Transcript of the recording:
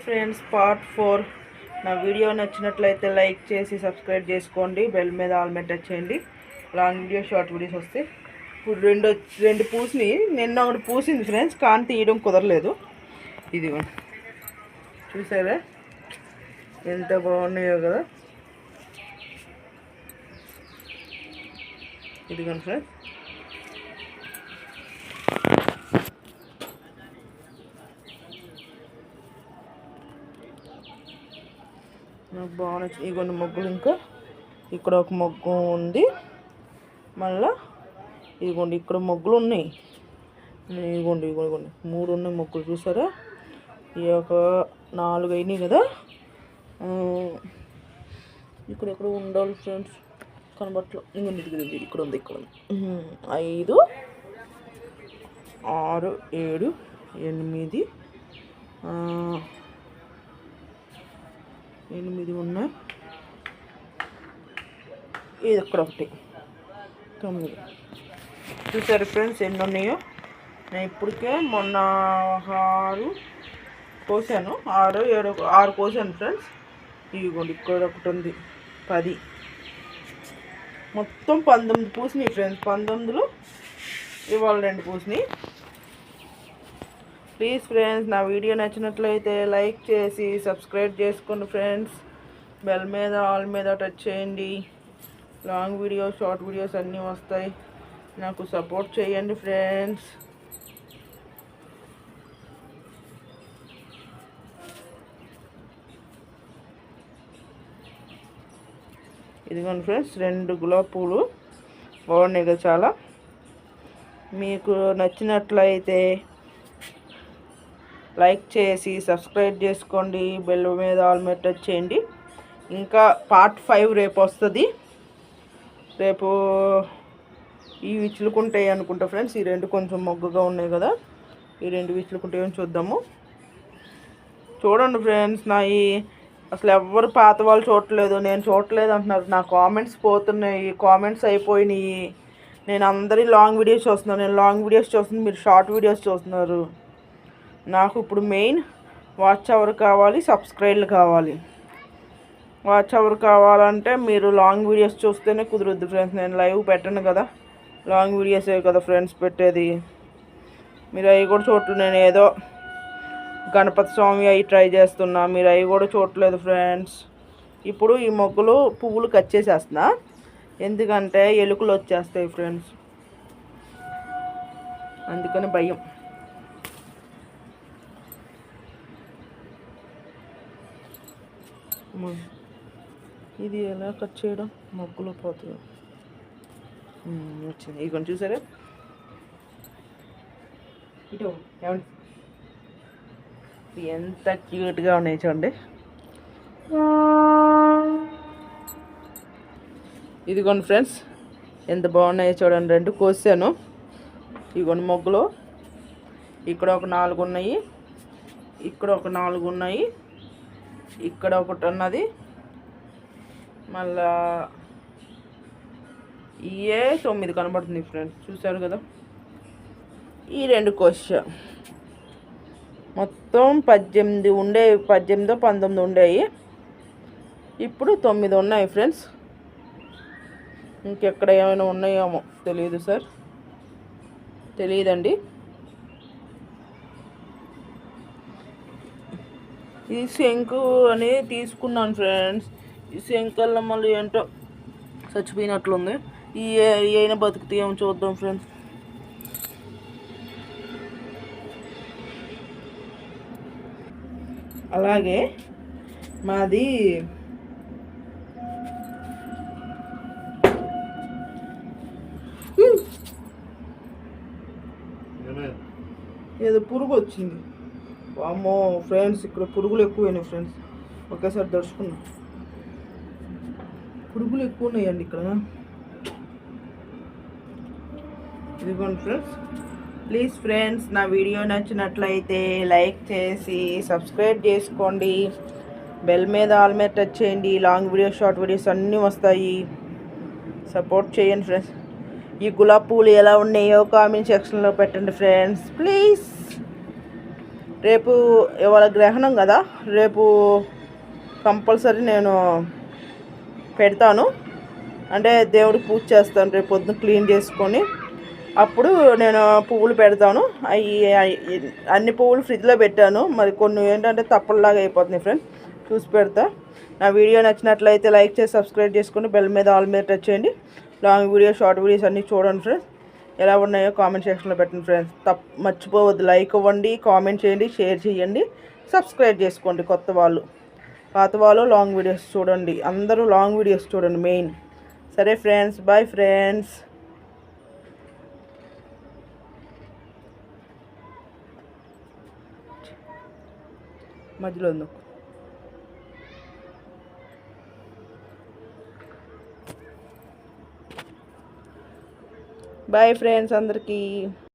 Friends, part 4. నా video నచ్చినట్లయితే like చేసి సబ్స్క్రైబ్ చేసుకోండి. బెల్ మీద ఆల్ మీద టచ్ చేయండి. లాంగ్ వీడియో షార్ట్ వీడియోస్ వస్తాయి. ఇప్పుడు రెండు పూసిని నిన్న ఒకటి పూసింది ఫ్రెండ్స్, కానీ తీయడం కుదరలేదు. ఇదిగో చూసారా ఎంత బాగున్నాయో కదా. ఇదిగోండి ఫ్రెండ్స్, నాకు బాగా నచ్చింది. ఇగోండి మొగ్గులు, ఇంకా ఇక్కడ ఒక మొగ్గు ఉంది. మళ్ళా ఇదిగోండి ఇక్కడ మొగ్గులు ఉన్నాయి. ఇగోండి 3 ఉన్నాయి మొగ్గులు, చూసారా. ఈ ఒక 4 అయినాయి కదా. ఇక్కడ ఉండాలి ఫ్రెండ్స్, కనబట్టలో. ఇంకొండి ఇక్కడ ఉంది 5, 6, 7, 8 ఉన్నాయి. ఇది ఇక్కడ 1, 9. చూసారు ఫ్రెండ్స్ ఎన్ని ఉన్నాయో. నేను ఇప్పటికే మొన్న 6 కోసాను, 6 కోసాను ఫ్రెండ్స్. ఇదిగోండి ఇక్కడ ఒకటి ఉంది, 10. మొత్తం 19 పూసినాయి ఫ్రెండ్స్. 19లో ఇవాళ 2 పూసినాయి. ప్లీజ్ ఫ్రెండ్స్, నా వీడియో నచ్చినట్లయితే లైక్ చేసి సబ్స్క్రైబ్ చేసుకోండి ఫ్రెండ్స్. బెల్ మీద ఆల్ మీద టచ్ చేయండి. లాంగ్ వీడియోస్ షార్ట్ వీడియోస్ అన్నీ వస్తాయి. నాకు సపోర్ట్ చేయండి ఫ్రెండ్స్. ఇదిగోండి ఫ్రెండ్స్ 2 గులాబీ పూలు బాగున్నాయి కదా చాలా. మీకు నచ్చినట్లయితే లైక్ చేసి సబ్స్క్రైబ్ చేసుకోండి. బెల్ మీద ఆల్ మీద టచ్ చేయండి. ఇంకా పార్ట్ 5 రేపు వస్తుంది. రేపు ఈ విచ్చులుకుంటాయి అనుకుంటా ఫ్రెండ్స్. ఈ 2 కొంచెం మొగ్గుగా ఉన్నాయి కదా, ఈ 2 విచ్చులుకుంటాయని చూద్దాము. చూడండి ఫ్రెండ్స్, అసలు ఎవ్వరు పాత వాళ్ళు చూడట్లేదు, నేను చూడట్లేదు అంటున్నారు. నా కామెంట్స్ పోతున్నాయి, కామెంట్స్ అయిపోయినాయి. నేను అందరి లాంగ్ వీడియోస్ చూస్తున్నాను, నేను లాంగ్ వీడియోస్ చూస్తున్నాను, మీరు షార్ట్ వీడియోస్ చూస్తున్నారు. నాకు ఇప్పుడు మెయిన్ వాచ్ అవర్ కావాలి, సబ్స్క్రైబ్లు కావాలి. వాచ్ అవర్ కావాలంటే మీరు లాంగ్ వీడియోస్ చూస్తేనే కుదురుద్ది ఫ్రెండ్స్. నేను లైవ్ పెట్టను కదా, లాంగ్ వీడియోసే కదా ఫ్రెండ్స్ పెట్టేది. మీరు అవి కూడా చూడట్లేదు. నేను ఏదో గణపతి స్వామి అవి ట్రై చేస్తున్నా, మీరు అవి కూడా చూడట్లేదు ఫ్రెండ్స్. ఇప్పుడు ఈ మొగ్గలు పువ్వులు కట్ చేసేస్తున్నా, ఎందుకంటే ఎలుకలు వచ్చేస్తాయి ఫ్రెండ్స్, అందుకని భయం. ఇది ఎలా కట్ చేయడం, మొగ్గులు పోతుంది. వచ్చింది. ఇవి కొంచెం చూసారా, ఇటు ఎంత క్యూట్గా ఉన్నాయి చూడండి. ఇదిగోండి ఫ్రెండ్స్ ఎంత బాగున్నాయో చూడండి. 2 కోసాను. ఇదిగోండి మొగ్గులు. ఇక్కడ ఒక 4 ఉన్నాయి, ఇక్కడ ఒక 4 ఉన్నాయి, ఇక్కడ ఒకటి ఉన్నది. మళ్ళా ఇయే 9 కనబడుతుంది ఫ్రెండ్స్, చూసారు కదా. ఈ 2 కోసా. మొత్తం 18 ఉండేవి, 18, 19 ఉండేవి. ఇప్పుడు 9 ఉన్నాయి ఫ్రెండ్స్. ఇంకెక్కడ ఏమైనా ఉన్నాయేమో తెలియదు సార్, తెలియదండి. ఈ శంకు అనేది తీసుకున్నాను ఫ్రెండ్స్. ఈ శంకల్లో మళ్ళీ ఏంటో చచ్చిపోయినట్లుంది. ఈ అయినా బతుకుతాయేమో చూద్దాం ఫ్రెండ్స్. అలాగే మాది ఏదో పురుగు వచ్చింది. అమ్మో ఫ్రెండ్స్, ఇక్కడ పురుగులు ఎక్కువైనాయి ఫ్రెండ్స్. ఒకేసారి దర్శకున్నాం, పురుగులు ఎక్కువ ఉన్నాయండి ఇక్కడ. ఇదిగోండి ఫ్రెండ్స్. ప్లీజ్ ఫ్రెండ్స్, నా వీడియో నచ్చినట్లయితే లైక్ చేసి సబ్స్క్రైబ్ చేసుకోండి. బెల్ మీద ఆల్ మీద టచ్ చేయండి. లాంగ్ వీడియోస్ షార్ట్ వీడియోస్ అన్నీ వస్తాయి. సపోర్ట్ చేయండి ఫ్రెండ్స్. ఈ గులాబీ పూలు ఎలా ఉన్నాయో కామెంట్ సెక్షన్లో పెట్టండి ఫ్రెండ్స్ ప్లీజ్. రేపు ఇవాళ గ్రహణం కదా, రేపు కంపల్సరీ నేను పెడతాను. అంటే దేవుడికి పూజ చేస్తాను రేపు పొద్దున క్లీన్ చేసుకొని, అప్పుడు నేను పువ్వులు పెడతాను. అవి అన్ని పువ్వులు ఫ్రిడ్జ్లో పెట్టాను, మరి కొన్ని ఏంటంటే తప్పల్లాగా అయిపోతున్నాయి ఫ్రెండ్స్, చూసి పెడతా. నా వీడియో నచ్చినట్లయితే లైక్ చేసి సబ్స్క్రైబ్ చేసుకొని బెల్ మీద ఆల్ మీద టచ్ చేయండి. లాంగ్ వీడియో షార్ట్ వీడియోస్ అన్నీ చూడండి ఫ్రెండ్స్. ఎలా ఉన్నాయో కామెంట్ సెక్షన్లో పెట్టండి ఫ్రెండ్స్. మర్చిపోవద్దు, లైక్ ఇవ్వండి, కామెంట్ చేయండి, షేర్ చేయండి, సబ్స్క్రైబ్ చేసుకోండి. కొత్త వాళ్ళు, పాత వాళ్ళు లాంగ్ వీడియోస్ చూడండి. అందరూ లాంగ్ వీడియోస్ చూడండి మెయిన్. సరే ఫ్రెండ్స్, బాయ్ ఫ్రెండ్స్. మధ్యలో ఉంది. బాయ్ ఫ్రెండ్స్ అందరికీ.